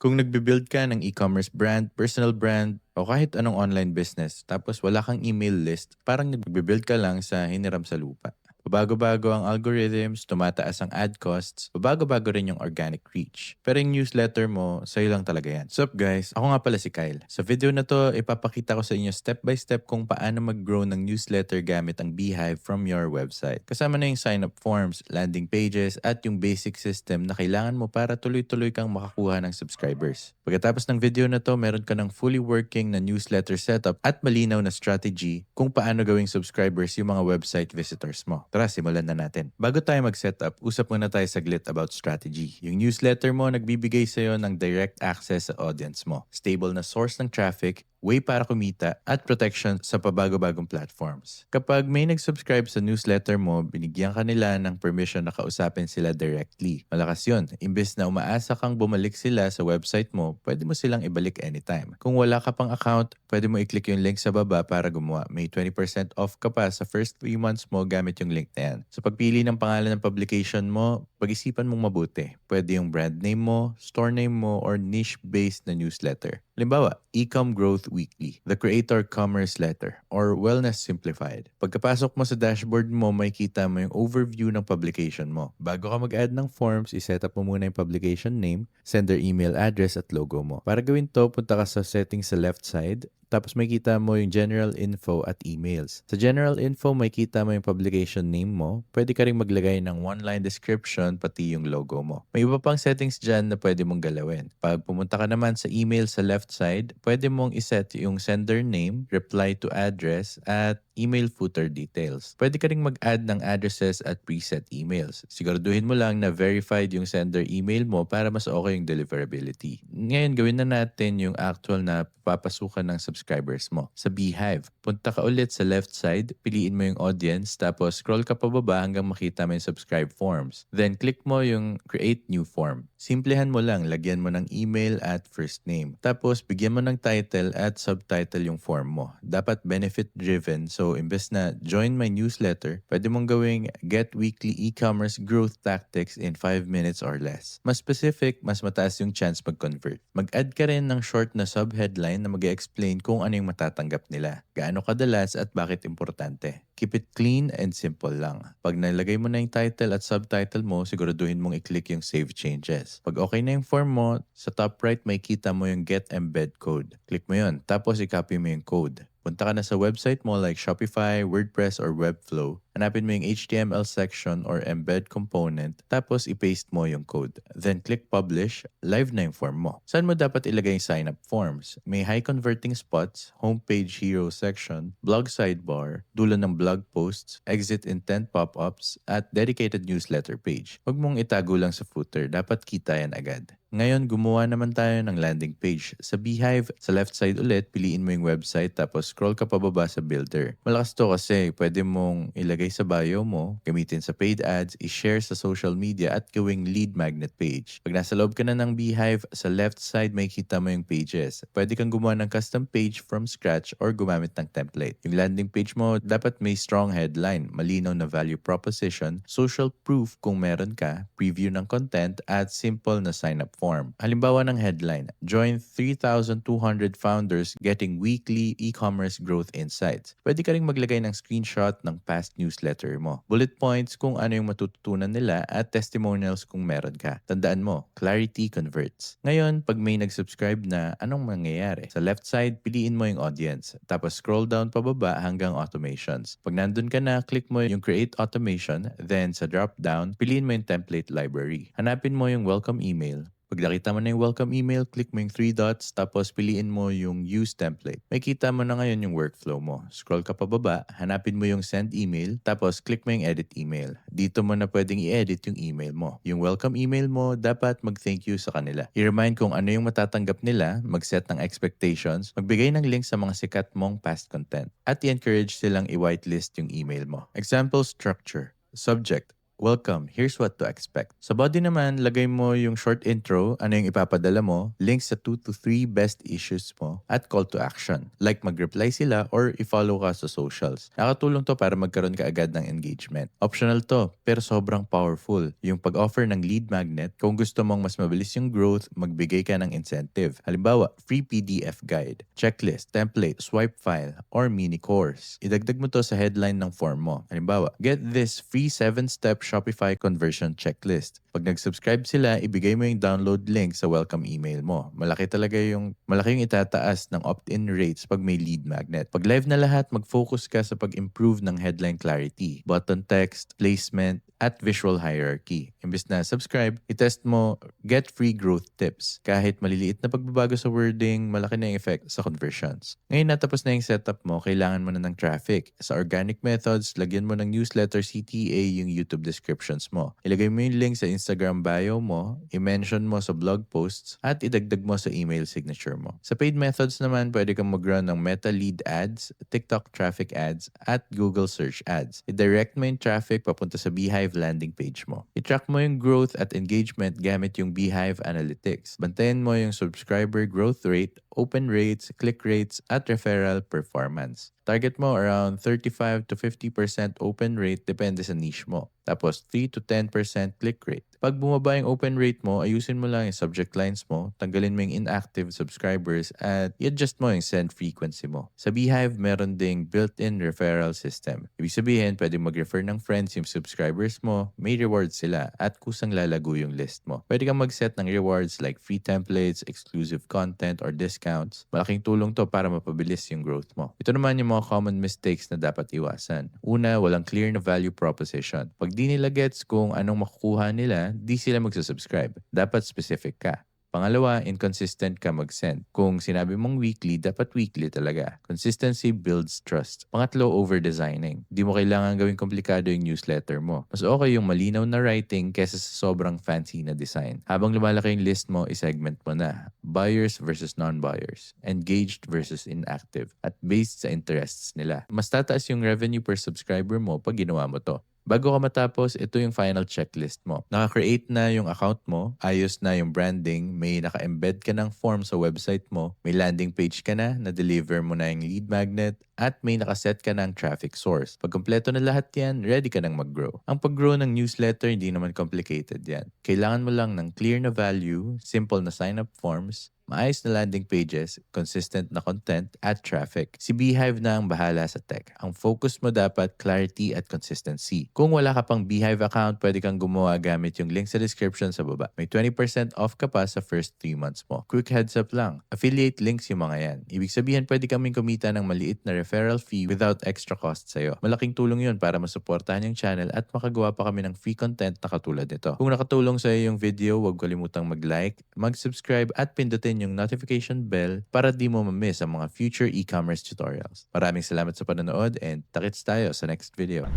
Kung nagbe-build ka ng e-commerce brand, personal brand, o kahit anong online business, tapos wala kang email list, parang nagbe-build ka lang sa hiniram sa lupa. Pabago-bago ang algorithms, tumataas ang ad costs, pabago-bago rin yung organic reach. Pero yung newsletter mo, sa'yo lang talaga yan. Sup guys, ako nga pala si Kyle. Sa video na to, ipapakita ko sa inyo step by step kung paano mag-grow ng newsletter gamit ang Beehive from your website. Kasama na yung sign-up forms, landing pages, at yung basic system na kailangan mo para tuloy-tuloy kang makakuha ng subscribers. Pagkatapos ng video na to, meron ka ng fully working na newsletter setup at malinaw na strategy kung paano gawing subscribers yung mga website visitors mo. Tara, simulan na natin. Bago tayo mag-setup, usap muna tayo saglit about strategy. Yung newsletter mo nagbibigay sa'yo ng direct access sa audience mo, stable na source ng traffic, way para kumita, at protection sa pabago-bagong platforms. Kapag may nag-subscribe sa newsletter mo, binigyan ka nila ng permission na kausapin sila directly. Malakas yun. Imbes na umaasa kang bumalik sila sa website mo, pwede mo silang ibalik anytime. Kung wala ka pang account, pwede mo i-click yung link sa baba para gumawa. May 20% off ka pa sa first 3 months mo gamit yung link na yan. Sa pagpili ng pangalan ng publication mo, pag-isipan mong mabuti. Pwede yung brand name mo, store name mo, or niche-based na newsletter. Halimbawa, Ecom Growth Weekly, The Creator Commerce Letter, or Wellness Simplified. Pagkapasok mo sa dashboard mo, makikita mo yung overview ng publication mo. Bago ka mag-add ng forms, iset up mo muna yung publication name, sender email address at logo mo. Para gawin to, punta ka sa settings sa left side, tapos makikita mo yung general info at emails. Sa general info, makikita mo yung publication name mo. Pwede ka rin maglagay ng one-line description pati yung logo mo. May iba pang settings dyan na pwede mong galawin. Pag pumunta ka naman sa email sa left side, pwede mong iset yung sender name, reply to address, at email footer details. Pwede ka rin mag-add ng addresses at preset emails. Siguraduhin mo lang na verified yung sender email mo para mas okay yung deliverability. Ngayon, gawin na natin yung actual na papasukan ng subscribers mo. Sa Beehive, punta ka ulit sa left side, piliin mo yung audience, tapos scroll ka pababa hanggang makita mo yung subscribe forms. Then click mo yung create new form. Simplehan mo lang, lagyan mo ng email at first name. Tapos bigyan mo ng title at subtitle yung form mo. Dapat benefit driven, so imbes na join my newsletter, pwede mong gawing get weekly e-commerce growth tactics in 5 minutes or less. Mas specific, mas mataas yung chance mag-convert. Mag-add ka rin ng short na subheadline na mag-explain kung ano yung matatanggap nila, gaano kadalas at bakit importante. Keep it clean and simple lang. Pag nalagay mo na yung title at subtitle mo, siguraduhin mong i-click yung save changes. Pag okay na yung form mo, sa top right may kita mo yung get embed code. Click mo yun, tapos i-copy mo yung code. Punta ka na sa website mo like Shopify, WordPress, or Webflow. Hanapin mo yung HTML section or embed component, tapos i-paste mo yung code. Then click publish, live na yung form mo. Saan mo dapat ilagay yung sign-up forms? May high converting spots, homepage hero section, blog sidebar, dulo ng blog posts, exit intent pop-ups, at dedicated newsletter page. Huwag mong itago lang sa footer, dapat kita yan agad. Ngayon, gumawa naman tayo ng landing page. Sa Beehive, sa left side ulit, piliin mo yung website tapos scroll ka pababa sa builder. Malakas to kasi pwede mong ilagay sa bio mo, gamitin sa paid ads, i-share sa social media at gawing lead magnet page. Pag nasa loob ka na ng Beehive, sa left side may kita mo yung pages. Pwede kang gumawa ng custom page from scratch or gumamit ng template. Yung landing page mo dapat may strong headline, malinaw na value proposition, social proof kung meron ka, preview ng content, at simple na sign-up form. Halimbawa ng headline, join 3,200 founders getting weekly e-commerce growth insights. Pwede ka ring maglagay ng screenshot ng past newsletter mo. Bullet points kung ano yung matututunan nila at testimonials kung meron ka. Tandaan mo, clarity converts. Ngayon, pag may nag-subscribe na, anong mangyayari? Sa left side, piliin mo yung audience. Tapos scroll down pababa hanggang automations. Pag nandun ka na, click mo yung create automation. Then sa drop down, piliin mo yung template library. Hanapin mo yung welcome email. Pag nakita mo na yung welcome email, click mo yung 3 dots tapos piliin mo yung use template. Makikita mo na ngayon yung workflow mo. Scroll ka pababa, hanapin mo yung send email, tapos click mo yung edit email. Dito mo na pwedeng i-edit yung email mo. Yung welcome email mo, dapat mag-thank you sa kanila. I-remind kung ano yung matatanggap nila, mag-set ng expectations, magbigay ng link sa mga sikat mong past content, at i-encourage silang i-whitelist yung email mo. Example structure. Subject, welcome, here's what to expect. Sa body naman, lagay mo yung short intro, ano yung ipapadala mo, links sa 2 to 3 best issues mo, at call to action. Like mag-reply sila or i-follow ka sa socials. Nakatulong to para magkaroon ka agad ng engagement. Optional to, pero sobrang powerful. Yung pag-offer ng lead magnet, kung gusto mong mas mabilis yung growth, magbigay ka ng incentive. Halimbawa, free PDF guide, checklist, template, swipe file, or mini course. Idagdag mo to sa headline ng form mo. Halimbawa, get this free 7-step Shopify conversion checklist. Pag nag-subscribe sila, ibigay mo yung download link sa welcome email mo. Malaki yung itataas ng opt-in rates pag may lead magnet. Pag live na lahat, mag-focus ka sa pag-improve ng headline clarity, button text, placement, at visual hierarchy. Imbes na subscribe, itest mo, get free growth tips. Kahit maliliit na pagbabago sa wording, malaki na yung effect sa conversions. Ngayon natapos na yung setup mo, kailangan mo na ng traffic. Sa organic methods, lagyan mo ng newsletter CTA yung YouTube descriptions mo. Ilagay mo yung link sa Instagram bio mo, i-mention mo sa blog posts, at idagdag mo sa email signature mo. Sa paid methods naman, pwede kang mag-run ng Meta Lead Ads, TikTok Traffic Ads, at Google Search Ads. I-direct mo yung traffic papunta sa Beehive landing page mo. I-track mo yung growth at engagement gamit yung Beehive Analytics. Bantayan mo yung subscriber growth rate, open rates, click rates, at referral performance. Target mo around 35 to 50% open rate depende sa niche mo. Tapos 3 to 10% click rate. Pag bumaba yung open rate mo, ayusin mo lang yung subject lines mo, tanggalin mo yung inactive subscribers at i-adjust mo yung send frequency mo. Sa Beehive, meron ding built-in referral system. Ibig sabihin, pwede mag-refer ng friends yung subscribers mo, may rewards sila at kusang lalago yung list mo. Pwede kang mag-set ng rewards like free templates, exclusive content, or discounts. Malaking tulong to para mapabilis yung growth mo. Ito naman yung mga common mistakes na dapat iwasan. Una, walang clear na value proposition. Pag di nila gets kung anong makukuha nila, di sila magsasubscribe. Dapat specific ka. Pangalawa, inconsistent ka mag-send. Kung sinabi mong weekly, dapat weekly talaga. Consistency builds trust. Pangatlo, over-designing. Di mo kailangan gawing komplikado yung newsletter mo. Mas okay yung malinaw na writing kesa sa sobrang fancy na design. Habang lumalaki yung list mo, isegment mo na. Buyers versus non-buyers. Engaged versus inactive. At based sa interests nila. Mas tataas yung revenue per subscriber mo pag ginawa mo to. Bago ka matapos, ito yung final checklist mo. Naka-create na yung account mo, ayos na yung branding, may naka-embed ka ng form sa website mo, may landing page ka na-deliver mo na yung lead magnet, at may nakaset ka ng traffic source. Pag kompleto na lahat yan, ready ka nang mag-grow. Ang pag-grow ng newsletter, hindi naman complicated yan. Kailangan mo lang ng clear na value, simple na sign-up forms, maayos na landing pages, consistent na content, at traffic. Si Beehive na ang bahala sa tech. Ang focus mo dapat clarity at consistency. Kung wala ka pang Beehive account, pwede kang gumawa gamit yung link sa description sa baba. May 20% off ka pa sa first 3 months mo. Quick heads up lang, affiliate links yung mga yan. Ibig sabihin, pwede kaming kumita ng maliit na referral fee without extra cost sa'yo. Malaking tulong yun para masuportahan yung channel at makagawa pa kami ng free content na katulad nito. Kung nakatulong sa'yo yung video, huwag kalimutang mag-like, mag-subscribe at pindutin yung notification bell para di mo ma-miss ang mga future e-commerce tutorials. Maraming salamat sa panonood and takits tayo sa next video.